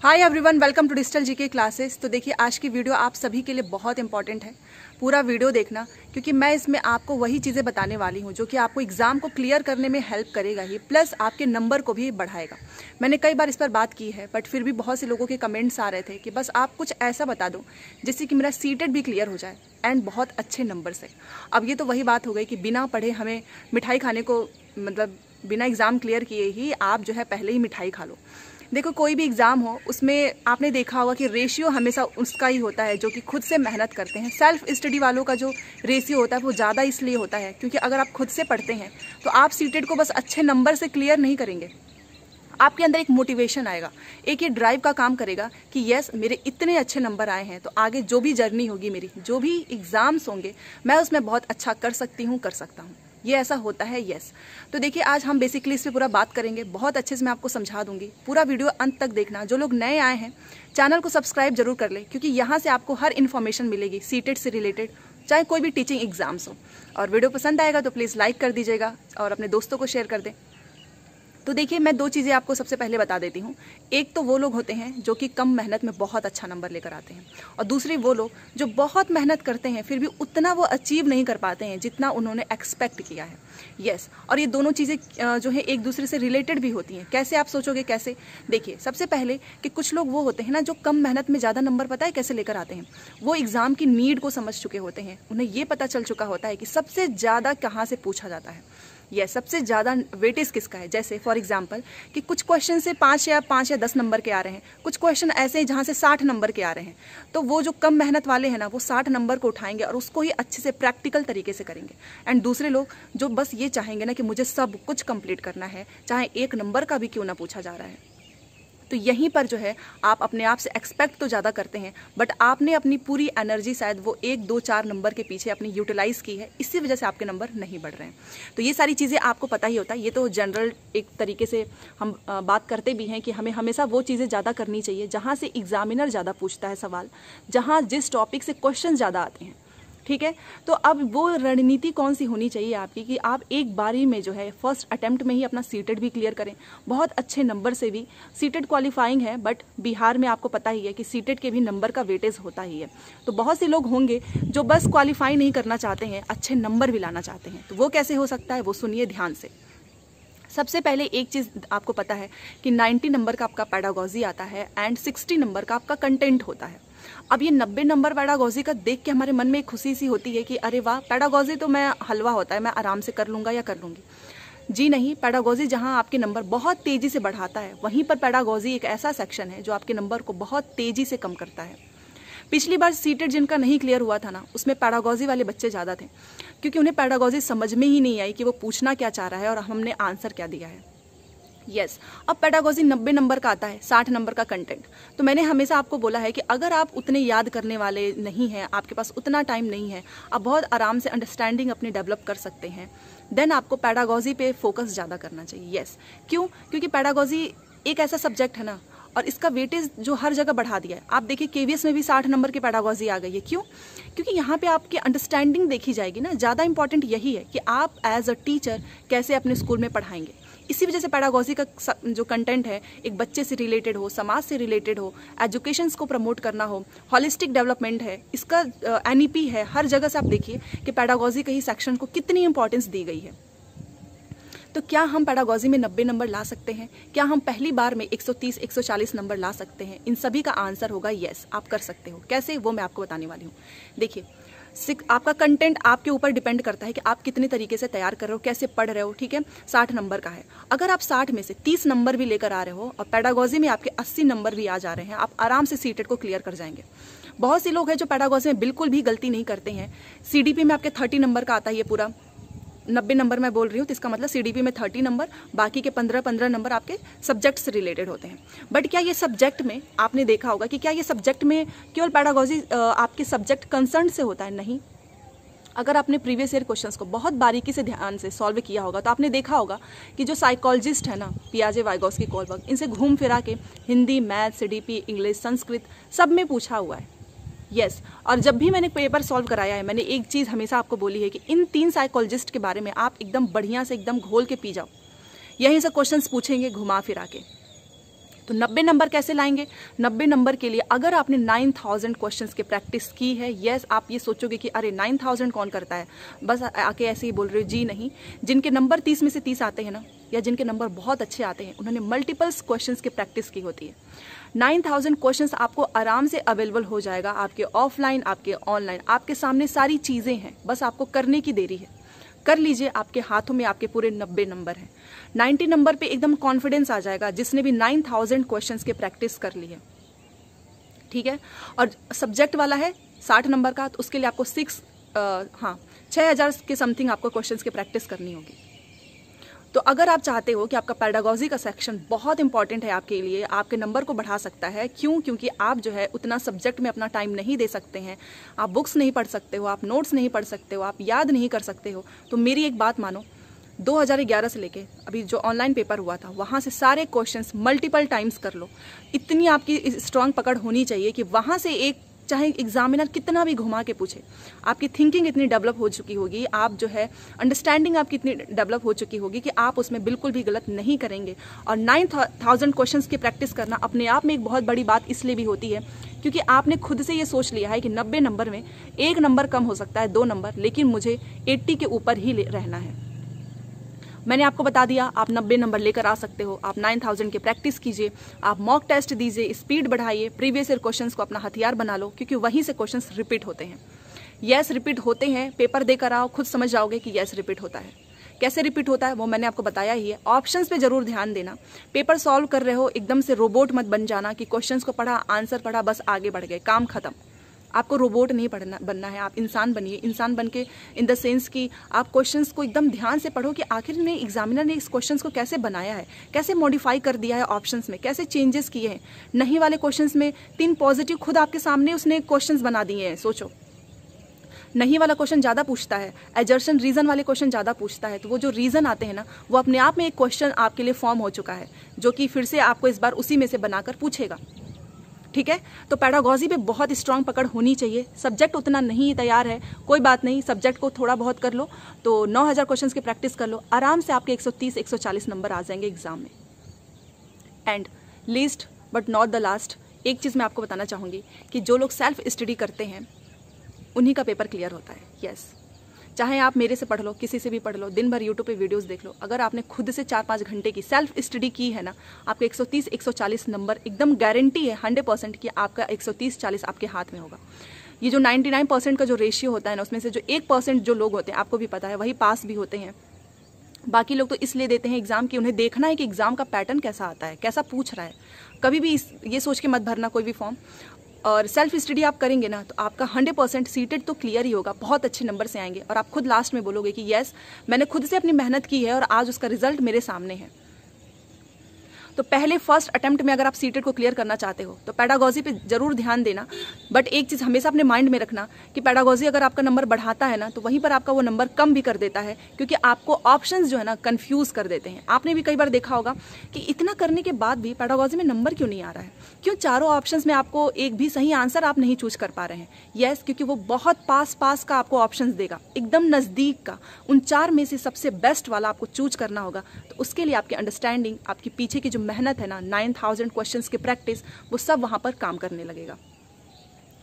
Hi everyone, welcome to digital GK classes. तो देखिए, आज की वीडियो आप सभी के लिए बहुत इंपॉर्टेंट है। पूरा वीडियो देखना, क्योंकि मैं इसमें आपको वही चीज़ें बताने वाली हूँ जो कि आपको एग्ज़ाम को क्लियर करने में हेल्प करेगा ही, प्लस आपके नंबर को भी बढ़ाएगा। मैंने कई बार इस पर बात की है, बट फिर भी बहुत से लोगों के कमेंट्स आ रहे थे कि बस आप कुछ ऐसा बता दो जिससे कि मेरा सीटेट भी क्लियर हो जाए एंड बहुत अच्छे नंबर से। अब ये तो वही बात हो गई कि बिना पढ़े हमें मिठाई खाने को, मतलब बिना एग्ज़ाम क्लियर किए ही आप जो है पहले ही मिठाई खा लो। देखो, कोई भी एग्ज़ाम हो उसमें आपने देखा होगा कि रेशियो हमेशा उसका ही होता है जो कि खुद से मेहनत करते हैं। सेल्फ स्टडी वालों का जो रेशियो होता है वो ज़्यादा इसलिए होता है क्योंकि अगर आप खुद से पढ़ते हैं तो आप सीटेट को बस अच्छे नंबर से क्लियर नहीं करेंगे, आपके अंदर एक मोटिवेशन आएगा, एक ये ड्राइव का काम करेगा कि यस, मेरे इतने अच्छे नंबर आए हैं तो आगे जो भी जर्नी होगी मेरी, जो भी एग्ज़ाम्स होंगे, मैं उसमें बहुत अच्छा कर सकती हूँ, कर सकता हूँ। ये ऐसा होता है, यस। तो देखिए, आज हम बेसिकली इस पे पूरा बात करेंगे, बहुत अच्छे से मैं आपको समझा दूंगी। पूरा वीडियो अंत तक देखना। जो लोग नए आए हैं चैनल को सब्सक्राइब जरूर कर ले, क्योंकि यहाँ से आपको हर इन्फॉर्मेशन मिलेगी सीटेट से रिलेटेड, चाहे कोई भी टीचिंग एग्जाम्स हो। और वीडियो पसंद आएगा तो प्लीज़ लाइक कर दीजिएगा और अपने दोस्तों को शेयर कर दें। तो देखिए, मैं दो चीज़ें आपको सबसे पहले बता देती हूँ। एक तो वो लोग होते हैं जो कि कम मेहनत में बहुत अच्छा नंबर लेकर आते हैं, और दूसरी वो लोग जो बहुत मेहनत करते हैं फिर भी उतना वो अचीव नहीं कर पाते हैं जितना उन्होंने एक्सपेक्ट किया है। यस, और ये दोनों चीज़ें जो है एक दूसरे से रिलेटेड भी होती हैं। कैसे आप सोचोगे कैसे? देखिए, सबसे पहले कि कुछ लोग वो होते हैं ना जो कम मेहनत में ज़्यादा नंबर, पता है कैसे लेकर आते हैं? वो एग्ज़ाम की नीड को समझ चुके होते हैं। उन्हें ये पता चल चुका होता है कि सबसे ज़्यादा कहाँ से पूछा जाता है, यस, सबसे ज़्यादा वेटेज किसका है। जैसे फॉर एग्जांपल कि कुछ क्वेश्चन से 5 या 10 नंबर के आ रहे हैं, कुछ क्वेश्चन ऐसे हैं जहाँ से 60 नंबर के आ रहे हैं। तो वो जो कम मेहनत वाले हैं ना, वो 60 नंबर को उठाएंगे और उसको ही अच्छे से प्रैक्टिकल तरीके से करेंगे। एंड दूसरे लोग जो बस ये चाहेंगे ना कि मुझे सब कुछ कंप्लीट करना है, चाहे एक नंबर का भी क्यों ना पूछा जा रहा है। तो यहीं पर जो है आप अपने आप से एक्सपेक्ट तो ज़्यादा करते हैं, बट आपने अपनी पूरी एनर्जी शायद वो 1, 2, 4 नंबर के पीछे अपनी यूटिलाइज़ की है, इसी वजह से आपके नंबर नहीं बढ़ रहे हैं। तो ये सारी चीज़ें आपको पता ही होता है। ये तो जनरल एक तरीके से हम बात करते भी हैं कि हमें हमेशा वो चीज़ें ज़्यादा करनी चाहिए जहाँ से एग्जामिनर ज़्यादा पूछता है सवाल, जहाँ जिस टॉपिक से क्वेश्चन ज़्यादा आते हैं। ठीक है, तो अब वो रणनीति कौन सी होनी चाहिए आपकी कि आप एक बारी में जो है फर्स्ट अटेम्प्ट में ही अपना सीटेट भी क्लियर करें, बहुत अच्छे नंबर से भी। सीटेट क्वालिफाइंग है, बट बिहार में आपको पता ही है कि सीटेट के भी नंबर का वेटेज होता ही है। तो बहुत से लोग होंगे जो बस क्वालिफाई नहीं करना चाहते हैं, अच्छे नंबर भी लाना चाहते हैं। तो वो कैसे हो सकता है, वो सुनिए ध्यान से। सबसे पहले एक चीज़ आपको पता है कि 90 नंबर का आपका पेडागोजी आता है एंड 60 नंबर का आपका कंटेंट होता है। अब ये 90 नंबर पेडागोजी का देख के हमारे मन में एक खुशी सी होती है कि अरे वाह, पेडागोजी तो मैं हलवा होता है, मैं आराम से कर लूँगा या कर लूँगी। जी नहीं, पेडागोजी जहाँ आपके नंबर बहुत तेज़ी से बढ़ाता है, वहीं पर पेडागोजी एक ऐसा सेक्शन है जो आपके नंबर को बहुत तेज़ी से कम करता है। पिछली बार सीटेट जिनका नहीं क्लियर हुआ था ना, उसमें पेडागोजी वाले बच्चे ज़्यादा थे, क्योंकि उन्हें पेडागोजी समझ में ही नहीं आई कि वो पूछना क्या चाह रहा है और हमने आंसर क्या दिया है। यस, अब पेडागोजी 90 नंबर का आता है, 60 नंबर का कंटेंट। तो मैंने हमेशा आपको बोला है कि अगर आप उतने याद करने वाले नहीं हैं, आपके पास उतना टाइम नहीं है, आप बहुत आराम से अंडरस्टैंडिंग अपनी डेवलप कर सकते हैं, देन आपको पेडागोजी पे फोकस ज़्यादा करना चाहिए। यस, क्यों? क्योंकि पेडागोजी एक ऐसा सब्जेक्ट है ना, और इसका वेटेज जो हर जगह बढ़ा दिया है। आप देखिए, केवीएस में भी 60 नंबर की पेडागोजी आ गई है। क्यों? क्योंकि यहाँ पे आपकी अंडरस्टैंडिंग देखी जाएगी ना। ज़्यादा इंपॉर्टेंट यही है कि आप एज अ टीचर कैसे अपने स्कूल में पढ़ाएंगे। इसी वजह से पेडागोजी का जो कंटेंट है एक बच्चे से रिलेटेड हो, समाज से रिलेटेड हो, एजुकेशंस को प्रमोट करना हो, हॉलिस्टिक डेवलपमेंट है, इसका एनईपी है। हर जगह से आप देखिए कि पेडागोजी के ही सेक्शन को कितनी इंपॉर्टेंस दी गई है। तो क्या हम पेडागोजी में 90 नंबर ला सकते हैं? क्या हम पहली बार में 130, 140 नंबर ला सकते हैं? इन सभी का आंसर होगा यस, आप कर सकते हो। कैसे, वो मैं आपको बताने वाली हूँ। देखिए, आपका कंटेंट आपके ऊपर डिपेंड करता है कि आप कितने तरीके से तैयार कर रहे हो, कैसे पढ़ रहे हो। ठीक है, 60 नंबर का है, अगर आप 60 में से 30 नंबर भी लेकर आ रहे हो और पेडागोजी में आपके 80 नंबर भी आ जा रहे हैं, आप आराम से सीटेट को क्लियर कर जाएंगे। बहुत से लोग हैं जो पेडागोजी में बिल्कुल भी गलती नहीं करते हैं। सीडीपी में आपके 30 नंबर का आता है, ये पूरा 90 नंबर मैं बोल रही हूँ, तो इसका मतलब सीडीपी में 30 नंबर, बाकी के 15-15 नंबर आपके सब्जेक्ट से रिलेटेड होते हैं। बट क्या ये सब्जेक्ट में, आपने देखा होगा कि क्या ये सब्जेक्ट में केवल पेडागोजी आपके सब्जेक्ट कंसर्न से होता है? नहीं। अगर आपने प्रीवियस ईयर क्वेश्चंस को बहुत बारीकी से ध्यान से सॉल्व किया होगा तो आपने देखा होगा कि जो साइकोलॉजिस्ट है ना, पियाजे, वाइगोस्की, कोलबर्ग, इनसे घूम फिरा के Hindi, math, CDP, English, Sanskrit सब में पूछा हुआ है। यस, और जब भी मैंने पेपर सॉल्व कराया है, मैंने एक चीज़ हमेशा आपको बोली है कि इन 3 साइकोलॉजिस्ट के बारे में आप एकदम बढ़िया से एकदम घोल के पी जाओ। यहीं से क्वेश्चंस पूछेंगे घुमा फिरा के। तो 90 नंबर कैसे लाएंगे? 90 नंबर के लिए अगर आपने 9000 क्वेश्चंस की प्रैक्टिस की है, यस, आप ये सोचोगे कि अरे 9000 कौन करता है, बस आके ऐसे ही बोल रहे हो, जी नहीं। जिनके नंबर 30 में से 30 आते हैं ना, या जिनके नंबर बहुत अच्छे आते हैं, उन्होंने मल्टीपल्स क्वेश्चंस की प्रैक्टिस की होती है। 9000 क्वेश्चंस आपको आराम से अवेलेबल हो जाएगा, आपके ऑफलाइन, आपके ऑनलाइन, आपके सामने सारी चीज़ें हैं, बस आपको करने की देरी है। कर लीजिए, आपके हाथों में आपके पूरे 90 नंबर हैं। 90 नंबर पे एकदम कॉन्फिडेंस आ जाएगा जिसने भी 9000 क्वेश्चंस की प्रैक्टिस कर ली है, ठीक है। और सब्जेक्ट वाला है 60 नंबर का, तो उसके लिए आपको 6000 के समथिंग आपको क्वेश्चंस की प्रैक्टिस करनी होगी। तो अगर आप चाहते हो कि आपका पेडागॉजी का सेक्शन बहुत इंपॉर्टेंट है आपके लिए, आपके नंबर को बढ़ा सकता है, क्यों? क्योंकि आप जो है उतना सब्जेक्ट में अपना टाइम नहीं दे सकते हैं, आप बुक्स नहीं पढ़ सकते हो, आप नोट्स नहीं पढ़ सकते हो, आप याद नहीं कर सकते हो, तो मेरी एक बात मानो, 2011 से लेके अभी जो ऑनलाइन पेपर हुआ था, वहाँ से सारे क्वेश्चंस मल्टीपल टाइम्स कर लो। इतनी आपकी स्ट्रांग पकड़ होनी चाहिए कि वहाँ से एक, चाहे एग्जामिनर कितना भी घुमा के पूछे, आपकी थिंकिंग इतनी डेवलप हो चुकी होगी, आप जो है अंडरस्टैंडिंग आपकी इतनी डेवलप हो चुकी होगी कि आप उसमें बिल्कुल भी गलत नहीं करेंगे। और 9000 क्वेश्चंस की प्रैक्टिस करना अपने आप में एक बहुत बड़ी बात इसलिए भी होती है क्योंकि आपने खुद से ये सोच लिया है कि 90 नंबर में 1 नंबर कम हो सकता है, 2 नंबर, लेकिन मुझे 80 के ऊपर ही रहना है। मैंने आपको बता दिया, आप 90 नंबर लेकर आ सकते हो। आप 9000 की प्रैक्टिस कीजिए, आप मॉक टेस्ट दीजिए, स्पीड बढ़ाइए, प्रीवियस ईयर क्वेश्चंस को अपना हथियार बना लो, क्योंकि वहीं से क्वेश्चंस रिपीट होते हैं। यस, रिपीट होते हैं, पेपर देकर आओ, खुद समझ जाओगे कि यस रिपीट होता है। कैसे रिपीट होता है वो मैंने आपको बताया ही है। ऑप्शंस पे जरूर ध्यान देना। पेपर सॉल्व कर रहे हो, एकदम से रोबोट मत बन जाना कि क्वेश्चंस को पढ़ा, आंसर पढ़ा, बस आगे बढ़ गए, काम खत्म। आपको रोबोट नहीं बनना है, आप इंसान बनिए। इंसान बन के इन द सेंस कि आप क्वेश्चंस को एकदम ध्यान से पढ़ो कि आखिर ने एग्जामिनर ने इस क्वेश्चंस को कैसे बनाया है, कैसे मॉडिफाई कर दिया है ऑप्शंस में, कैसे चेंजेस किए हैं। नहीं वाले क्वेश्चंस में 3 पॉजिटिव खुद आपके सामने उसने क्वेश्चंस बना दिए हैं, सोचो। नहीं वाला क्वेश्चन ज़्यादा पूछता है, एजर्शन रीजन वाले क्वेश्चन ज़्यादा पूछता है, तो वो जो रीजन आते हैं ना, वो अपने आप में एक क्वेश्चन आपके लिए फॉर्म हो चुका है, जो कि फिर से आपको इस बार उसी में से बनाकर पूछेगा, ठीक है। तो पेडागॉजी पे बहुत स्ट्रांग पकड़ होनी चाहिए। सब्जेक्ट उतना नहीं तैयार है, कोई बात नहीं, सब्जेक्ट को थोड़ा बहुत कर लो, तो 9000 क्वेश्चंस की प्रैक्टिस कर लो, आराम से आपके 130-140 नंबर आ जाएंगे एग्जाम में। And least but not the last, एक चीज़ मैं आपको बताना चाहूँगी कि जो लोग सेल्फ स्टडी करते हैं उन्हीं का पेपर क्लियर होता है। यस, चाहे आप मेरे से पढ़ लो, किसी से भी पढ़ लो, दिन भर यूट्यूब पे वीडियोस देख लो, अगर आपने खुद से 4-5 घंटे की सेल्फ स्टडी की है ना, आपके 130-140 नंबर एकदम गारंटी है 100% कि आपका 130-40 आपके हाथ में होगा। ये जो 99% का जो रेशियो होता है ना, उसमें से जो 1% जो लोग होते हैं, आपको भी पता है, वही पास भी होते हैं। बाकी लोग तो इसलिए देते हैं एग्जाम कि उन्हें देखना है कि एग्जाम का पैटर्न कैसा आता है, कैसा पूछ रहा है। कभी भी ये सोच के मत भरना कोई भी फॉर्म। और सेल्फ स्टडी आप करेंगे ना, तो आपका 100% सीटेड तो क्लियर ही होगा, बहुत अच्छे नंबर से आएंगे, और आप खुद लास्ट में बोलोगे कि यस, मैंने खुद से अपनी मेहनत की है और आज उसका रिजल्ट मेरे सामने है। तो पहले फर्स्ट अटेम्प्ट में अगर आप सीटेड को क्लियर करना चाहते हो तो पेडागॉजी पे जरूर ध्यान देना। बट एक चीज़ हमेशा अपने माइंड में रखना कि पेडागॉजी अगर आपका नंबर बढ़ाता है ना, तो वहीं पर आपका वो नंबर कम भी कर देता है, क्योंकि आपको ऑप्शंस जो है ना कंफ्यूज कर देते हैं। आपने भी कई बार देखा होगा कि इतना करने के बाद भी पेडागॉजी में नंबर क्यों नहीं आ रहा है, क्यों चारों ऑप्शंस में आपको एक भी सही आंसर आप नहीं चूज कर पा रहे हैं। यस, क्योंकि वो बहुत पास का आपको ऑप्शंस देगा, एकदम नज़दीक का, उन 4 में से सबसे बेस्ट वाला आपको चूज करना होगा। तो उसके लिए आपकी अंडरस्टैंडिंग, आपकी पीछे की जो मेहनत है ना, 9000 क्वेश्चंस की प्रैक्टिस, वो सब वहां पर काम करने लगेगा।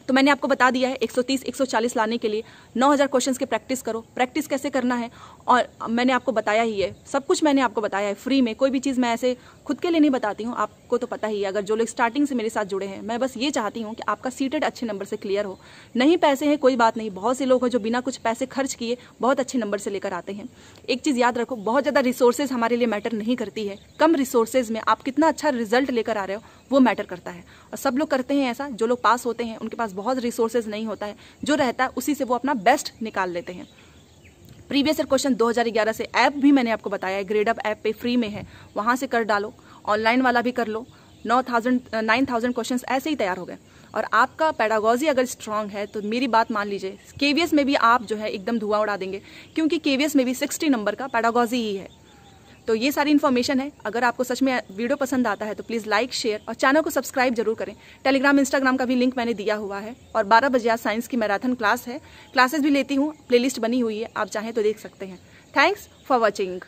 तो मैंने आपको बता दिया है 130-140 लाने के लिए 9000 क्वेश्चंस की प्रैक्टिस करो। प्रैक्टिस कैसे करना है और मैंने आपको बताया ही है, सब कुछ मैंने आपको बताया है फ्री में। कोई भी चीज़ मैं ऐसे खुद के लिए नहीं बताती हूँ, आपको तो पता ही है। अगर जो लोग स्टार्टिंग से मेरे साथ जुड़े हैं, मैं बस ये चाहती हूँ कि आपका सीटेड अच्छे नंबर से क्लियर हो। नहीं पैसे हैं कोई बात नहीं, बहुत से लोग हैं जो बिना कुछ पैसे खर्च किए बहुत अच्छे नंबर से लेकर आते हैं। एक चीज़ याद रखो, बहुत ज़्यादा रिसोर्सेज हमारे लिए मैटर नहीं करती है, कम रिसोर्सेज में आप कितना अच्छा रिजल्ट लेकर आ रहे हो वो मैटर करता है। और सब लोग करते हैं ऐसा, जो लोग पास होते हैं उनके पास बहुत रिसोर्सेज नहीं होता है, जो रहता है उसी से वो अपना बेस्ट निकाल लेते हैं। प्रीवियस ईयर क्वेश्चन 2011 से ऐप भी मैंने आपको बताया है, ग्रेडअप ऐप पे फ्री में है, वहां से कर डालो। ऑनलाइन वाला भी कर लो। 9000 क्वेश्चंस ऐसे ही तैयार हो गए। और आपका पेडागॉजी अगर स्ट्रांग है तो मेरी बात मान लीजिए, केवीएस में भी आप जो है एकदम धुआं उड़ा देंगे, क्योंकि केवीएस में भी 60 नंबर का पेडागॉजी ही है। तो ये सारी इन्फॉर्मेशन है। अगर आपको सच में वीडियो पसंद आता है तो प्लीज़ लाइक, शेयर और चैनल को सब्सक्राइब जरूर करें। टेलीग्राम, इंस्टाग्राम का भी लिंक मैंने दिया हुआ है। और 12 बजे आज साइंस की मैराथन क्लास है, क्लासेस भी लेती हूँ, प्लेलिस्ट बनी हुई है, आप चाहें तो देख सकते हैं। Thanks for watching.